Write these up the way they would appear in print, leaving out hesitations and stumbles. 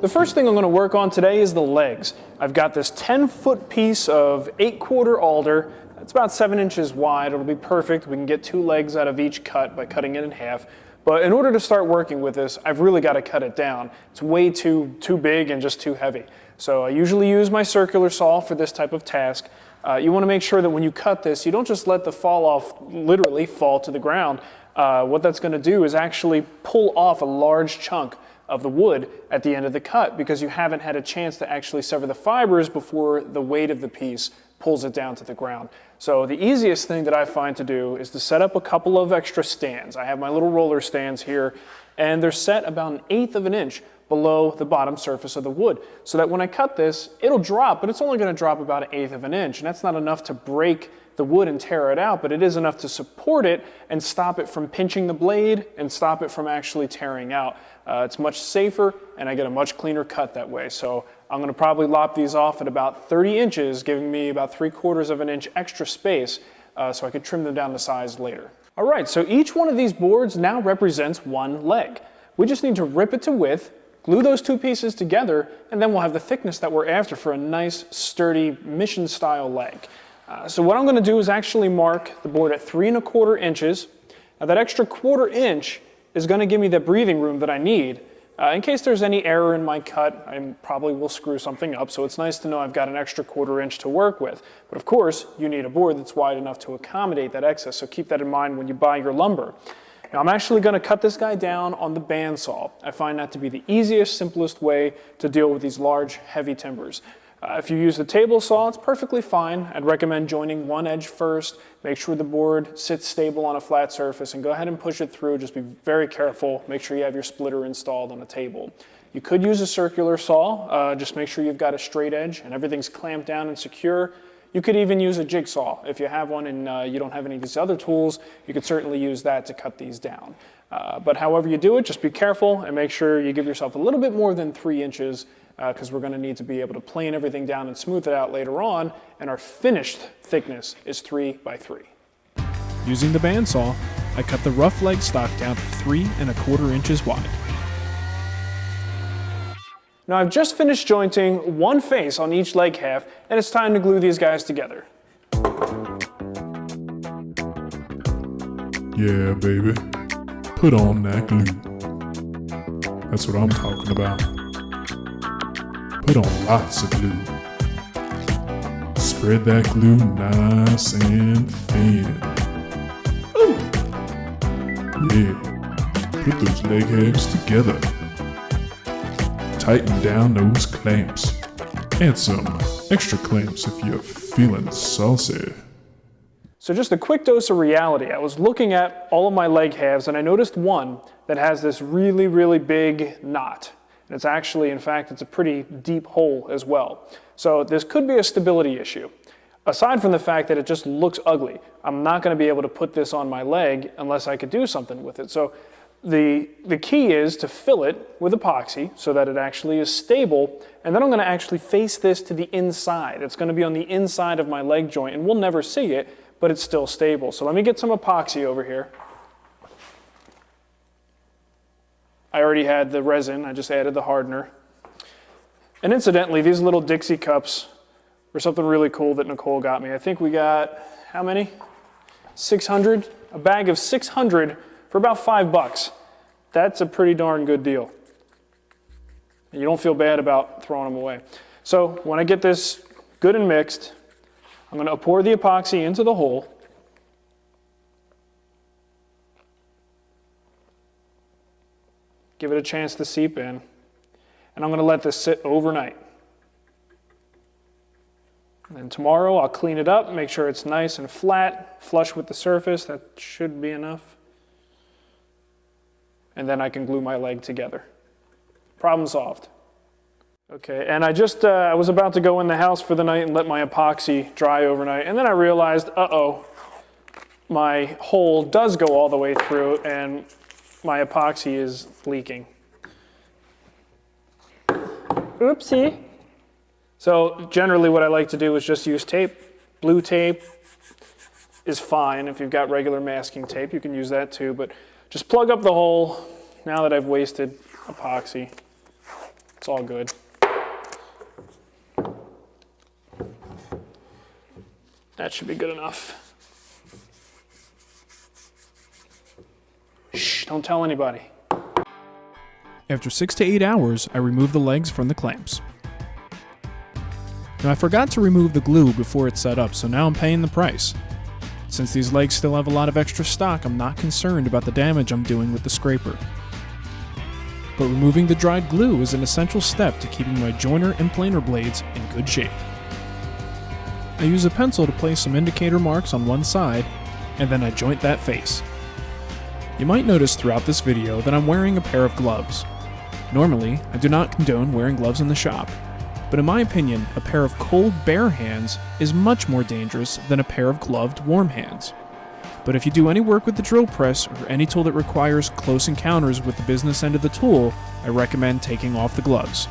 The first thing I'm going to work on today is the legs. I've got this 10-foot piece of 8/4 alder. It's about 7 inches wide. It'll be perfect. We can get 2 legs out of each cut by cutting it in half. But in order to start working with this, I've really got to cut it down. It's way too big and just too heavy. So I usually use my circular saw for this type of task. You want to make sure that when you cut this, you don't just let the fall off literally fall to the ground. What that's going to do is actually pull off a large chunk of the wood at the end of the cut because you haven't had a chance to actually sever the fibers before the weight of the piece pulls it down to the ground. So the easiest thing that I find to do is to set up a couple of extra stands. I have my little roller stands here, and they're set about 1/8 of an inch below the bottom surface of the wood, so that when I cut this, it'll drop, but it's only going to drop about 1/8 of an inch, and that's not enough to break the wood and tear it out, but it is enough to support it and stop it from pinching the blade and stop it from actually tearing out. It's much safer, and I get a much cleaner cut that way. So I'm going to probably lop these off at about 30 inches, giving me about 3/4 of an inch extra space so I could trim them down to size later. All right, so each one of these boards now represents 1 leg. We just need to rip it to width, glue those 2 pieces together, and then we'll have the thickness that we're after for a nice, sturdy, mission-style leg. So what I'm going to do is actually mark the board at 3¼ inches. Now that extra 1/4 inch is going to give me the breathing room that I need. In case there's any error in my cut, I probably will screw something up, so it's nice to know I've got an extra 1/4 inch to work with. But of course, you need a board that's wide enough to accommodate that excess, so keep that in mind when you buy your lumber. Now I'm actually going to cut this guy down on the bandsaw. I find that to be the easiest, simplest way to deal with these large, heavy timbers. If you use the table saw, it's perfectly fine. I'd recommend joining one edge first, make sure the board sits stable on a flat surface, and go ahead and push it through. Just be very careful. Make sure you have your splitter installed on the table. You could use a circular saw. Just make sure you've got a straight edge and everything's clamped down and secure. You could even use a jigsaw. If you have one and you don't have any of these other tools, you could certainly use that to cut these down. But however you do it, just be careful and make sure you give yourself a little bit more than 3 inches because we're going to need to be able to plane everything down and smooth it out later on, and our finished thickness is 3 by 3. Using the bandsaw, I cut the rough leg stock down to 3¼ inches wide. Now I've just finished jointing 1 face on each leg half, and it's time to glue these guys together. Yeah, baby. Put on that glue. That's what I'm talking about. Put on lots of glue. Spread that glue nice and thin. Ooh. Yeah. Put those leg halves together. Tighten down those clamps. And some extra clamps if you're feeling saucy. So just a quick dose of reality. I was looking at all of my leg halves and I noticed one that has this really, really big knot. And it's actually, in fact, it's a pretty deep hole as well. So this could be a stability issue. Aside from the fact that it just looks ugly, I'm not going to be able to put this on my leg unless I could do something with it. So the key is to fill it with epoxy so that it actually is stable, and then I'm going to actually face this to the inside. It's going to be on the inside of my leg joint, and we'll never see it, but it's still stable. So let me get some epoxy over here. I already had the resin, I just added the hardener. And incidentally, these little Dixie cups were something really cool that Nicole got me. I think we got, how many? 600? A bag of 600 for about $5. That's a pretty darn good deal. And you don't feel bad about throwing them away. So when I get this good and mixed, I'm going to pour the epoxy into the hole. Give it a chance to seep in. And I'm going to let this sit overnight. And then tomorrow I'll clean it up, make sure it's nice and flat, flush with the surface. That should be enough. And then I can glue my leg together. Problem solved. Okay, and I was about to go in the house for the night and let my epoxy dry overnight, and then I realized, my hole does go all the way through and my epoxy is leaking. Oopsie. So generally what I like to do is just use tape. Blue tape is fine. If you've got regular masking tape, you can use that too, but just plug up the hole now that I've wasted epoxy. It's all good. That should be good enough. Shh, don't tell anybody. After 6 to 8 hours, I remove the legs from the clamps. Now I forgot to remove the glue before it's set up, so now I'm paying the price. Since these legs still have a lot of extra stock, I'm not concerned about the damage I'm doing with the scraper. But removing the dried glue is an essential step to keeping my joiner and planer blades in good shape. I use a pencil to place some indicator marks on one side, and then I joint that face. You might notice throughout this video that I'm wearing a pair of gloves. Normally, I do not condone wearing gloves in the shop, but in my opinion, a pair of cold, bare hands is much more dangerous than a pair of gloved, warm hands. But if you do any work with the drill press or any tool that requires close encounters with the business end of the tool, I recommend taking off the gloves.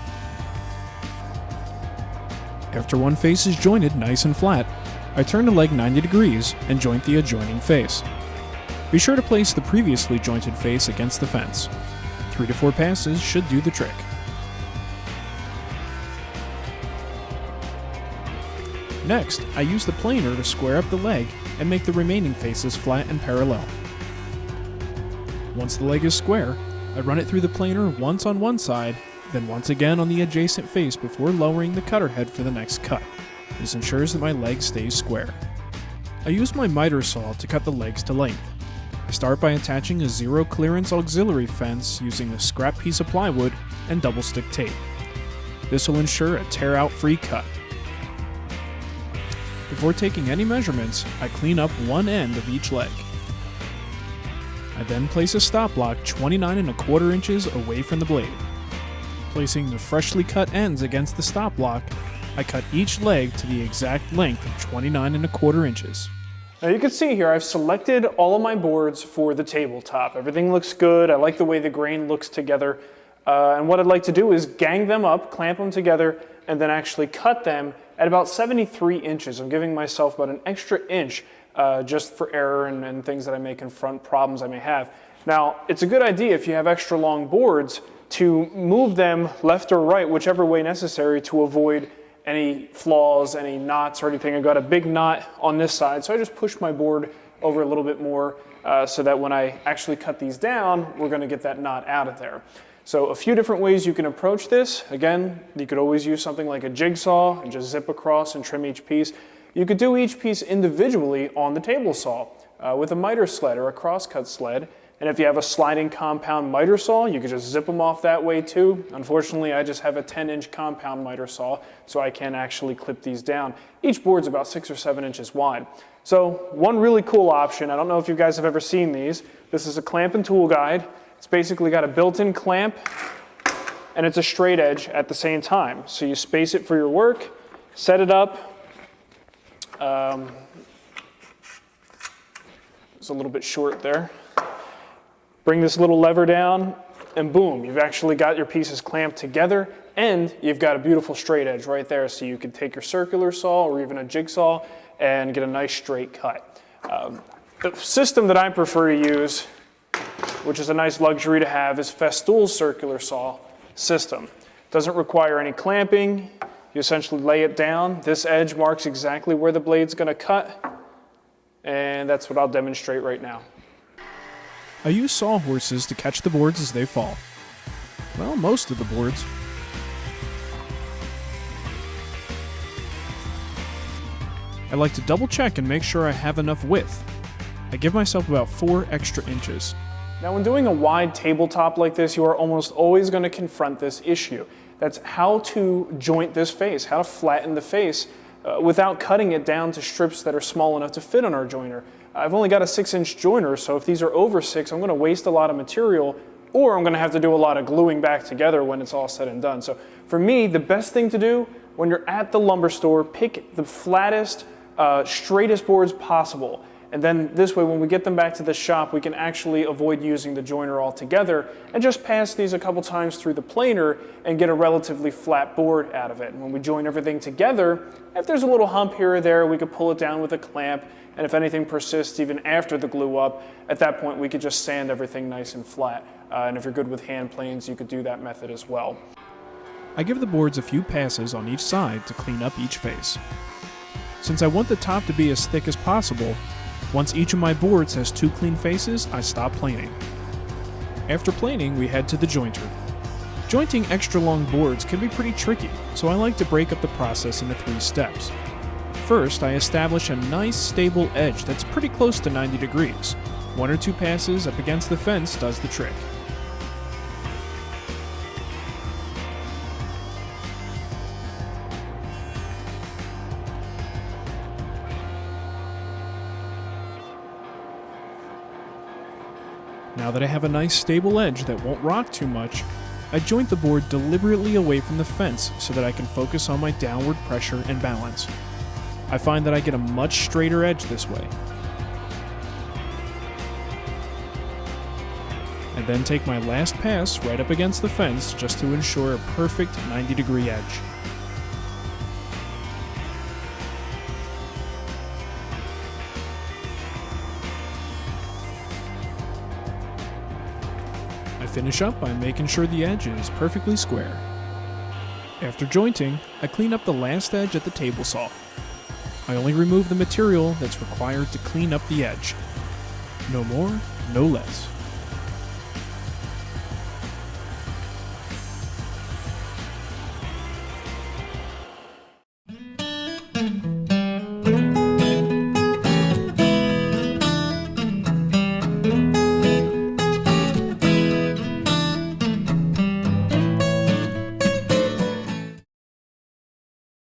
After one face is jointed nice and flat, I turn the leg 90 degrees and joint the adjoining face. Be sure to place the previously jointed face against the fence. 3 to 4 passes should do the trick. Next, I use the planer to square up the leg and make the remaining faces flat and parallel. Once the leg is square, I run it through the planer once on one side, then once again on the adjacent face before lowering the cutter head for the next cut. This ensures that my leg stays square. I use my miter saw to cut the legs to length. I start by attaching a zero clearance auxiliary fence using a scrap piece of plywood and double stick tape. This will ensure a tear out free cut. Before taking any measurements, I clean up one end of each leg. I then place a stop block 29¼ inches away from the blade. Placing the freshly cut ends against the stop block, I cut each leg to the exact length of 29¼ inches. Now you can see here I've selected all of my boards for the tabletop. Everything looks good. I like the way the grain looks together. And what I'd like to do is gang them up, clamp them together, and then actually cut them at about 73 inches. I'm giving myself about an extra inch just for error and things that I may confront, problems I may have. Now, it's a good idea if you have extra long boards to move them left or right, whichever way necessary, to avoid any flaws, any knots or anything. I got a big knot on this side, so I just push my board over a little bit more so that when I actually cut these down, we're gonna get that knot out of there. So a few different ways you can approach this. Again, you could always use something like a jigsaw and just zip across and trim each piece. You could do each piece individually on the table saw with a miter sled or a crosscut sled. And if you have a sliding compound miter saw, you could just zip them off that way too. Unfortunately, I just have a 10-inch compound miter saw, so I can't actually clip these down. Each board's about 6 or 7 inches wide. So one really cool option, I don't know if you guys have ever seen these. This is a clamp and tool guide. It's basically got a built-in clamp and it's a straight edge at the same time. So you space it for your work, set it up. It's a little bit short there. Bring this little lever down and boom, you've actually got your pieces clamped together and you've got a beautiful straight edge right there. So you could take your circular saw or even a jigsaw and get a nice straight cut. The system that I prefer to use, which is a nice luxury to have, is Festool's circular saw system. Doesn't require any clamping. You essentially lay it down. This edge marks exactly where the blade's gonna cut. And that's what I'll demonstrate right now. I use sawhorses to catch the boards as they fall. Well, most of the boards. I like to double check and make sure I have enough width. I give myself about 4 extra inches. Now when doing a wide tabletop like this, you are almost always going to confront this issue. That's how to joint this face, how to flatten the face without cutting it down to strips that are small enough to fit on our joiner. I've only got a 6-inch joiner, so if these are over 6, I'm going to waste a lot of material, or I'm going to have to do a lot of gluing back together when it's all said and done. So for me, the best thing to do when you're at the lumber store, pick the flattest, straightest boards possible. And then this way, when we get them back to the shop, we can actually avoid using the joiner altogether and just pass these a couple times through the planer and get a relatively flat board out of it. And when we join everything together, if there's a little hump here or there, we could pull it down with a clamp. And if anything persists even after the glue up, at that point we could just sand everything nice and flat. And if you're good with hand planes, you could do that method as well. I give the boards a few passes on each side to clean up each face. Since I want the top to be as thick as possible, once each of my boards has 2 clean faces, I stop planing. After planing, we head to the jointer. Jointing extra long boards can be pretty tricky, so I like to break up the process into 3 steps. First, I establish a nice stable edge that's pretty close to 90 degrees. 1 or 2 passes up against the fence does the trick. Now that I have a nice stable edge that won't rock too much, I joint the board deliberately away from the fence so that I can focus on my downward pressure and balance. I find that I get a much straighter edge this way. I then take my last pass right up against the fence just to ensure a perfect 90-degree edge. I finish up by making sure the edge is perfectly square. After jointing, I clean up the last edge at the table saw. I only remove the material that's required to clean up the edge. No more, no less.